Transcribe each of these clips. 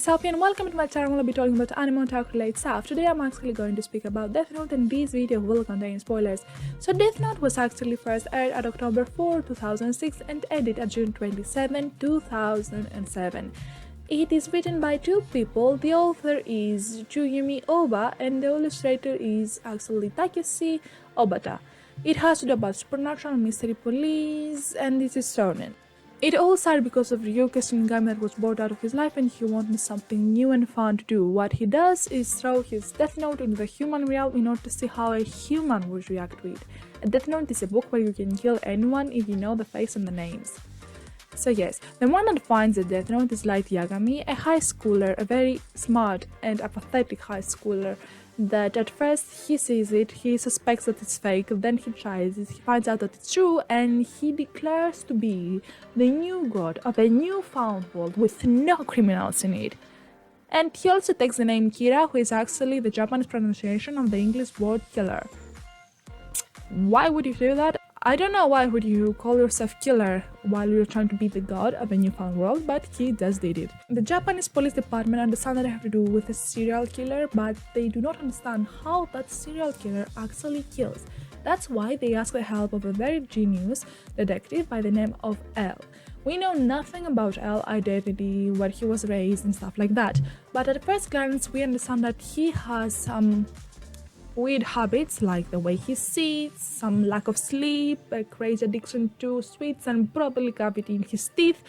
Sophie and welcome to my channel. I'll be talking about anime otaku related stuff. Today I'm actually going to speak about Death Note and this video will contain spoilers. So Death Note was actually first aired at October 4, 2006 and ended at June 27, 2007. It is written by two people. The author is Tsuyumi Oba and the illustrator is actually Takeshi Obata. It has to do about supernatural mystery police and this is shonen. It all started because of Ryuk, a shinigami that was bored out of his life and he wanted something new and fun to do. What he does is throw his Death Note into the human realm in order to see how a human would react to it. A Death Note is a book where you can kill anyone if you know the face and the names. So yes, the one that finds the Death Note is Light Yagami, a high schooler, a very smart and apathetic high schooler that at first he sees it, he suspects that it's fake, then he tries it, he finds out that it's true and he declares to be the new god of a newfound world with no criminals in it. And he also takes the name Kira, who is actually the Japanese pronunciation of the English word killer. Why would you do that? I don't know why would you call yourself killer while you're trying to be the god of a newfound world, but he just did it. The Japanese police department understand that they have to do with a serial killer, but they do not understand how that serial killer actually kills. That's why they ask the help of a very genius detective by the name of L. We know nothing about L's identity, where he was raised and stuff like that, but at first glance we understand that he has some weird habits like the way he sits, some lack of sleep, a crazy addiction to sweets and probably cavity in his teeth.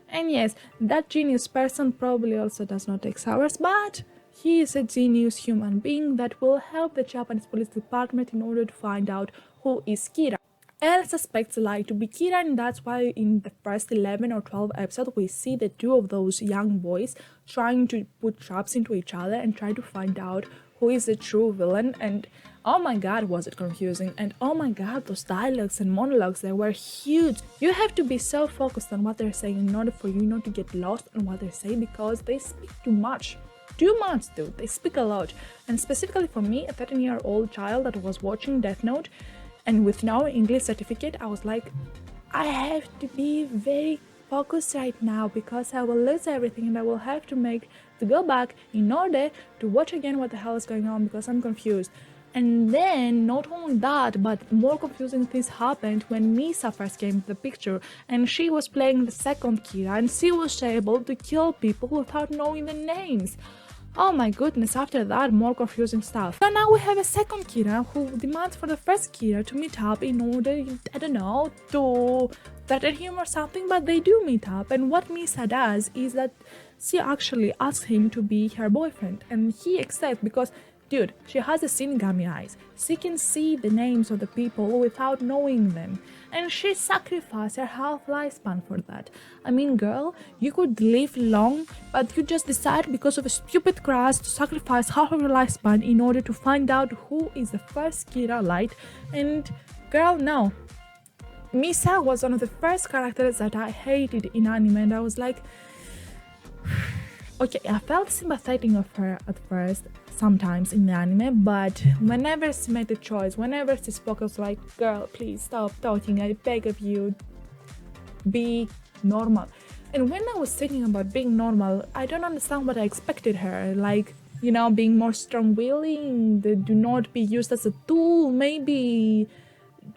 And yes, that genius person probably also does not take showers, but he is a genius human being that will help the Japanese police department in order to find out who is Kira. L suspects Light to be Kira and that's why in the first 11 or 12 episodes we see the two of those young boys trying to put traps into each other and try to find out who is the true villain. And oh my god, was it confusing, and oh my god, those dialogues and monologues, they were huge. You have to be so focused on what they're saying in order for you not to get lost on what they say, because they speak too much, dude. They speak a lot. And specifically for me, a 13-year-old child that was watching Death Note and with no English certificate, I was like, I have to be very focused right now because I will lose everything and I will have to go back in order to watch again what the hell is going on because I'm confused. And then not only that, but more confusing things happened when Misa first came to the picture and she was playing the second Kira and she was able to kill people without knowing the names. Oh my goodness, after that, more confusing stuff. So now we have a second Kira who demands for the first Kira to meet up in order, I don't know, to threaten him or something, but they do meet up. And what Misa does is that she actually asks him to be her boyfriend and he accepts because, dude, she has the shinigami eyes. She can see the names of the people without knowing them. And she sacrificed her half lifespan for that. I mean, girl, you could live long, but you just decide because of a stupid crush to sacrifice half of your lifespan in order to find out who is the first Kira Light. And girl, no. Misa was one of the first characters that I hated in anime and I was like, okay, I felt sympathetic of her at first, sometimes in the anime, but whenever she made a choice, whenever she spoke, I was like, girl, please stop talking, I beg of you, be normal. And when I was thinking about being normal, I don't understand what I expected her, like, you know, being more strong-willing, do not be used as a tool, maybe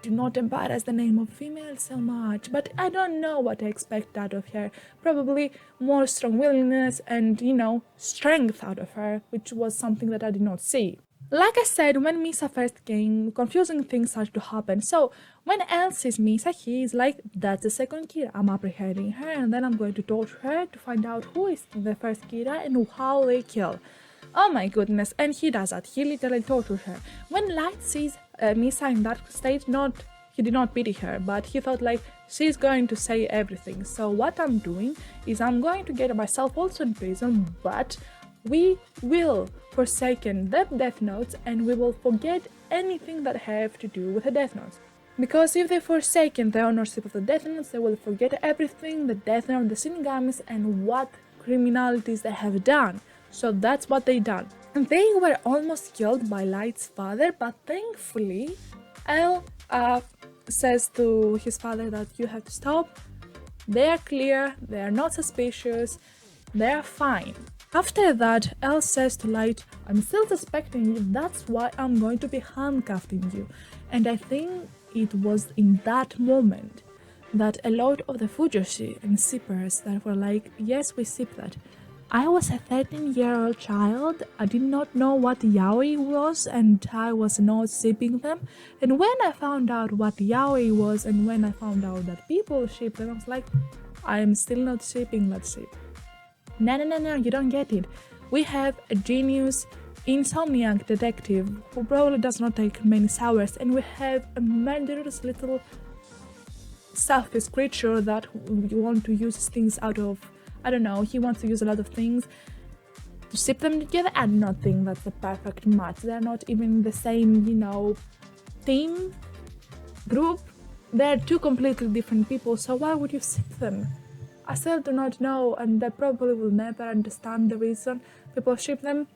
do not embarrass the name of female so much, but I don't know what I expect out of her. Probably more strong willingness and, you know, strength out of her, which was something that I did not see. Like I said, when Misa first came, confusing things started to happen. So when Elle sees Misa, he is like, that's the second Kira. I'm apprehending her and then I'm going to torture her to find out who is the first Kira and how they kill. Oh my goodness, and he does that. He literally tortures her. When Light sees Misa in that state, he did not pity her, but he thought like, she's going to say everything. So what I'm doing is I'm going to get myself also in prison, but we will forsaken the Death Notes and we will forget anything that have to do with the Death Notes. Because if they forsaken the ownership of the Death Notes, they will forget everything, the Death Note, the shinigamis, and what criminalities they have done. So that's what they done. And they were almost killed by Light's father, but thankfully, L says to his father that you have to stop. They are clear, they are not suspicious, they are fine. After that, Elle says to Light, I'm still suspecting you, that's why I'm going to be handcuffing you. And I think it was in that moment that a lot of the Fujoshi and sippers that were like, yes, we sip that. I was a 13-year-old child, I did not know what yaoi was and I was not sipping them. And when I found out what yaoi was and when I found out that people ship them, I was like, I am still not sipping, let's sip. No, you don't get it. We have a genius insomniac detective who probably does not take many showers, and we have a murderous little selfish creature that you want to use things out of, I don't know, he wants to use a lot of things to ship them together. I do not think that's a perfect match. They're not even the same, team, group. They're two completely different people, so why would you ship them? I still do not know, and I probably will never understand the reason people ship them.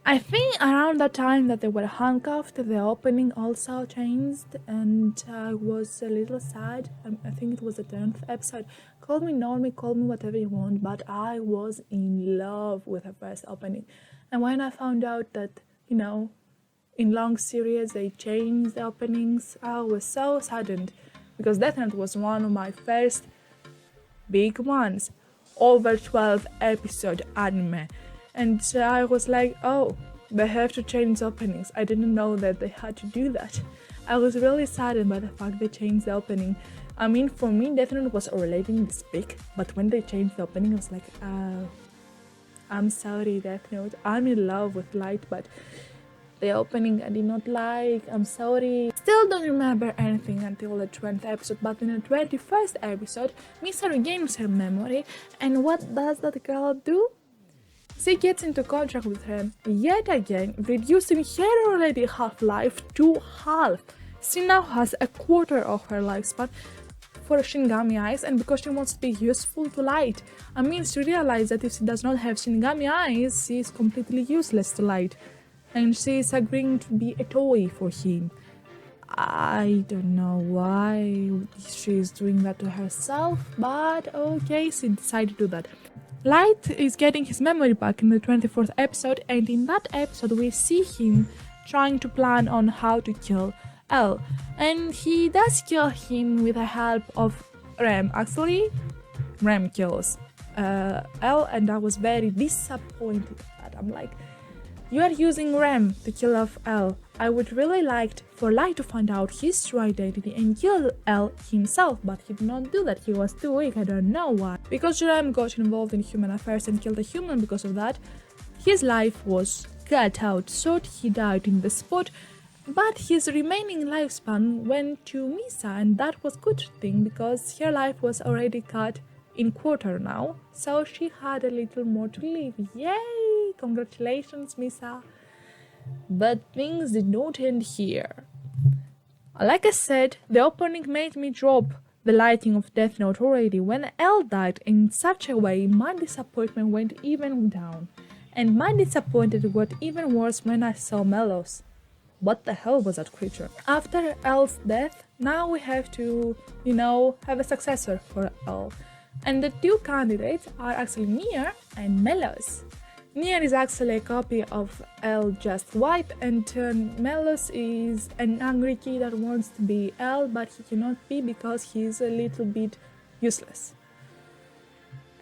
I think around that time that they were handcuffed, the opening also changed, and I was a little sad. I think it was the 10th episode. Call me normie, call me whatever you want, but I was in love with the first opening. And when I found out that, in long series they changed the openings, I was so saddened, because Death Note was one of my first big ones, over 12 episode anime, and I was like, oh, they have to change openings. I didn't know that they had to do that. I was really saddened by the fact they changed the opening. I mean, for me, Death Note was relating this big, but when they changed the opening, I was like, I'm sorry, Death Note, I'm in love with Light, but the opening I did not like, I'm sorry. Still don't remember anything until the 20th episode, but in the 21st episode, Misa regains her memory, and what does that girl do? She gets into contract with him, yet again, reducing her already half-life to half. She now has a quarter of her lifespan for shinigami eyes, and because she wants to be useful to Light. I mean, she realized that if she does not have shinigami eyes, she is completely useless to Light. And she is agreeing to be a toy for him. I don't know why she is doing that to herself, but okay, she decided to do that. Light is getting his memory back in the 24th episode, and in that episode we see him trying to plan on how to kill L. And he does kill him with the help of Rem. Actually, Rem kills L, and I was very disappointed at that. I'm like, you are using Rem to kill off L. I would really like for Light to find out his true identity and kill L himself, but he did not do that. He was too weak, I don't know why. Because Rem got involved in human affairs and killed a human because of that, his life was cut out, so he died in the spot, but his remaining lifespan went to Misa, and that was good thing because her life was already cut in quarter now, so she had a little more to live. Yay! Congratulations, Misa. But things did not end here. Like I said, the opening made me drop the lighting of Death Note already. When L died in such a way, my disappointment went even down. And my disappointment got even worse when I saw Melos. What the hell was that creature? After L's death, now we have to, have a successor for L. And the two candidates are actually Nier and Melos. Nier is actually a copy of L just white, and Melos is an angry kid that wants to be L, but he cannot be because he's a little bit useless.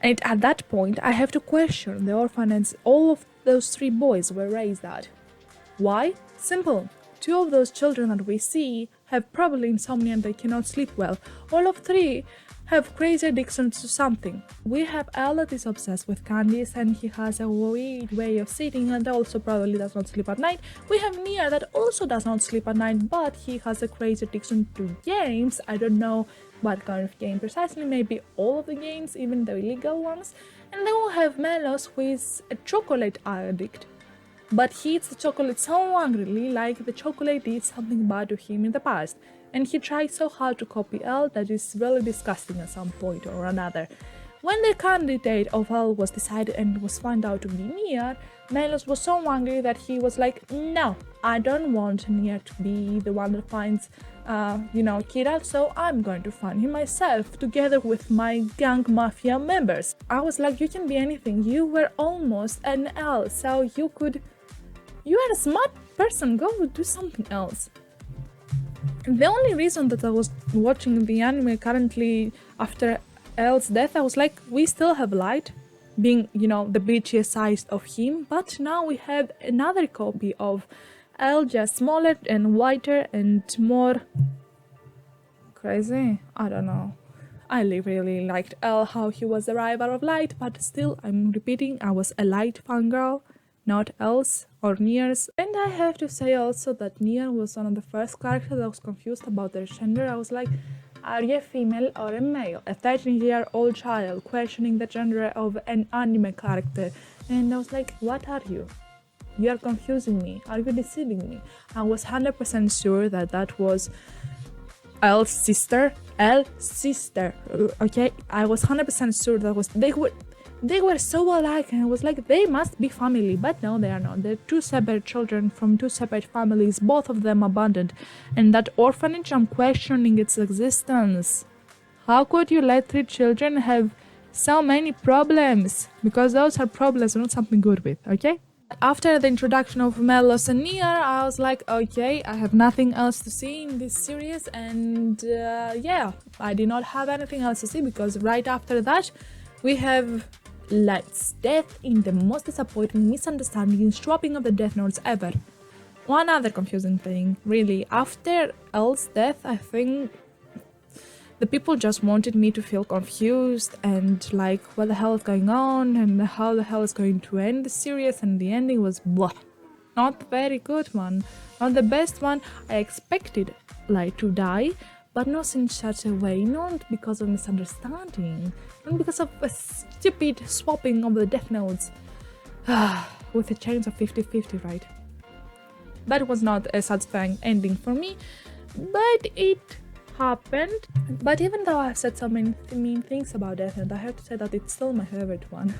And at that point, I have to question the orphanage all of those three boys were raised at. Why? Simple. Two of those children that we see have probably insomnia and they cannot sleep well. All of three have crazy addictions to something. We have L that is obsessed with candies and he has a weird way of sitting and also probably does not sleep at night. We have Nier that also does not sleep at night, but he has a crazy addiction to games. I don't know what kind of game precisely, maybe all of the games, even the illegal ones. And then we have Melos, who is a chocolate addict. But he eats the chocolate so angrily, like the chocolate did something bad to him in the past. And he tries so hard to copy L that is really disgusting at some point or another. When the candidate of L was decided and was found out to be Nier, Melos was so angry that he was like, no, I don't want Nier to be the one that finds Kira, so I'm going to find him myself together with my gang mafia members. I was like, you can be anything. You were almost an L, so you are a smart person, go do something else. The only reason that I was watching the anime currently after L's death, I was like, we still have Light, being, the bitchiest side of him, but now we have another copy of L, just smaller and whiter and more crazy. I don't know. I really liked L, how he was the rival of Light, but still, I'm repeating, I was a Light fangirl, not L's or Nia's. And I have to say also that Nia was one of the first characters that I was confused about their gender. I was like, are you a female or a male? A 13-year-old child questioning the gender of an anime character. And I was like, what are you? You are confusing me. Are you deceiving me? I was 100% sure that was L's sister. Okay? I was 100% sure that was... They were so alike, and I was like, they must be family, but no, they are not. They're two separate children from two separate families, both of them abandoned. And that orphanage, I'm questioning its existence. How could you let 3 children have so many problems? Because those are problems, not something good with, okay? After the introduction of Melos and Nia, I was like, okay, I have nothing else to see in this series, and I did not have anything else to see, because right after that, we have Light's death in the most disappointing, misunderstanding, and swapping of the Death Notes ever. One other confusing thing, really, after L's death, I think the people just wanted me to feel confused and like, what the hell is going on and how the hell is going to end the series, and the ending was blah. Not very good one, not the best one. I expected Light to die, but not in such a way, not because of misunderstanding, not because of a stupid swapping of the Death Notes with a chance of 50-50, right? That was not a satisfying ending for me, but it happened. But even though I've said so many mean things about Death Note, I have to say that it's still my favorite one.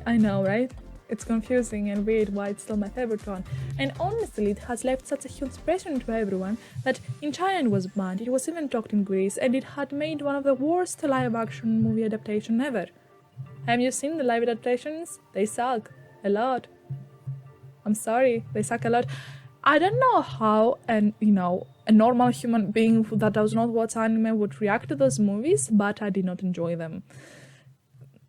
I know, right? It's confusing and weird why it's still my favorite one. And honestly, it has left such a huge impression to everyone that in China it was banned, it was even talked in Greece, and it had made one of the worst live-action movie adaptation ever. Have you seen the live adaptations? They suck. A lot. I'm sorry, they suck a lot. I don't know how a normal human being that does not watch anime would react to those movies, but I did not enjoy them.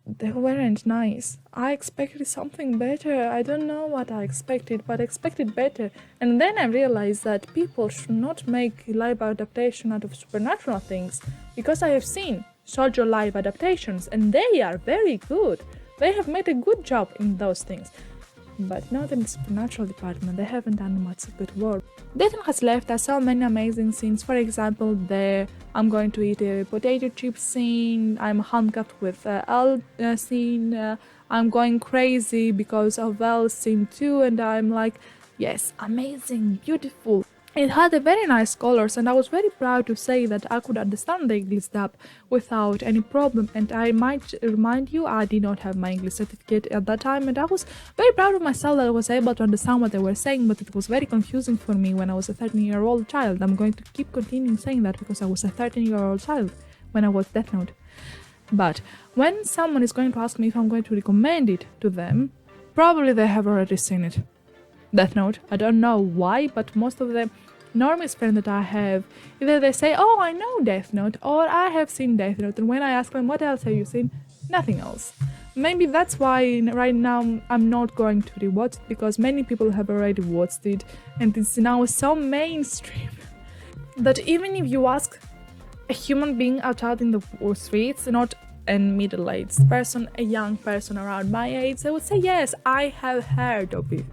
They weren't nice. I expected something better. I don't know what I expected, but I expected better. And then I realized that people should not make live adaptation out of supernatural things, because I have seen shoujo live adaptations and they are very good. They have made a good job in those things. But not in the supernatural department, they haven't done much good work. Death Note has left us so many amazing scenes. For example, the I'm going to eat a potato chip scene, I'm handcuffed with L scene, I'm going crazy because of L scene too, and I'm like, yes, amazing, beautiful. It had a very nice colors, and I was very proud to say that I could understand the English dub without any problem. And I might remind you, I did not have my English certificate at that time, and I was very proud of myself that I was able to understand what they were saying, but it was very confusing for me when I was a 13-year-old child. I'm going to keep continuing saying that because I was a 13-year-old child when I watched Death Note. But when someone is going to ask me if I'm going to recommend it to them, probably they have already seen it. Death Note. I don't know why, but most of the normies friends that I have, either they say, oh, I know Death Note, or I have seen Death Note, and when I ask them, what else have you seen? Nothing else. Maybe that's why right now I'm not going to rewatch it, because many people have already watched it, and it's now so mainstream that even if you ask a human being out in the streets, not a middle-aged person, a young person around my age, they would say, yes, I have heard of it.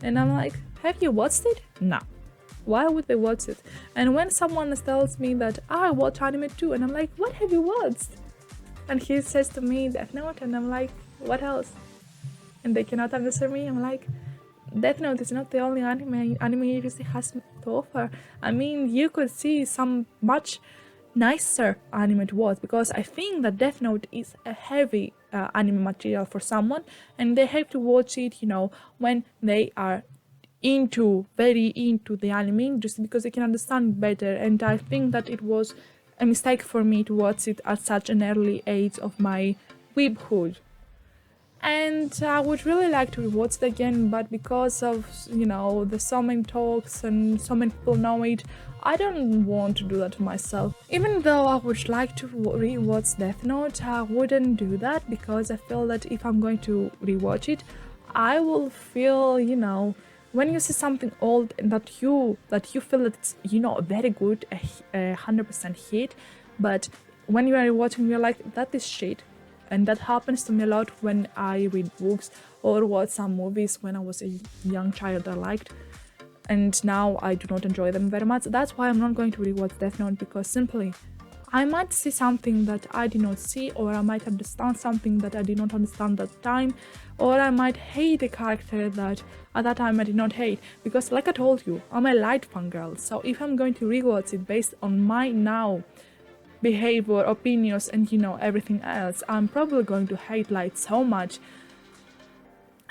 And I'm like, have you watched it? No. Why would they watch it? And when someone tells me that I watch anime too, and I'm like, what have you watched? And he says to me Death Note, and I'm like, what else? And they cannot answer me. I'm like, Death Note is not the only anime industry has to offer. I mean, you could see some much nicer anime to watch, because I think that Death Note is a heavy anime material for someone, and they have to watch it, when they are very into the anime just because I can understand better, and I think that it was a mistake for me to watch it at such an early age of my weebhood. And I would really like to rewatch it again, but because of, the so many talks and so many people know it, I don't want to do that to myself. Even though I would like to rewatch Death Note, I wouldn't do that because I feel that if I'm going to rewatch it, I will feel, when you see something old and that you feel that it's, very good, 100% hit, but when you are watching, you're like, that is shit. And that happens to me a lot when I read books or watch some movies when I was a young child I liked, and now I do not enjoy them very much. That's why I'm not going to rewatch Death Note, because simply I might see something that I did not see, or I might understand something that I did not understand at the time, or I might hate a character that at that time I did not hate, because like I told you, I'm a Light fangirl. So if I'm going to rewatch it based on my now behavior, opinions, and everything else, I'm probably going to hate Light so much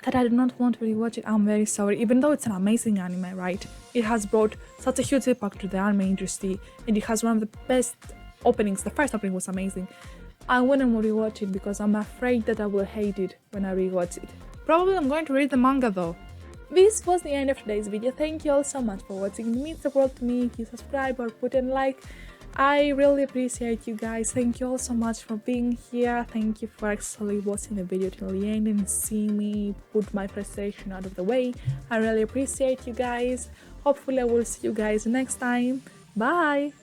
that I do not want to rewatch it. I'm very sorry, even though it's an amazing anime, right? It has brought such a huge impact to the anime industry, and it has one of the best openings. The first opening was amazing. I wouldn't rewatch it because I'm afraid that I will hate it when I rewatch it. Probably I'm going to read the manga though. This was the end of today's video. Thank you all so much for watching. It means the world to me if you subscribe or put in like. I really appreciate you guys. Thank you all so much for being here. Thank you for actually watching the video till the end and seeing me put my frustration out of the way. I really appreciate you guys. Hopefully I will see you guys next time. Bye!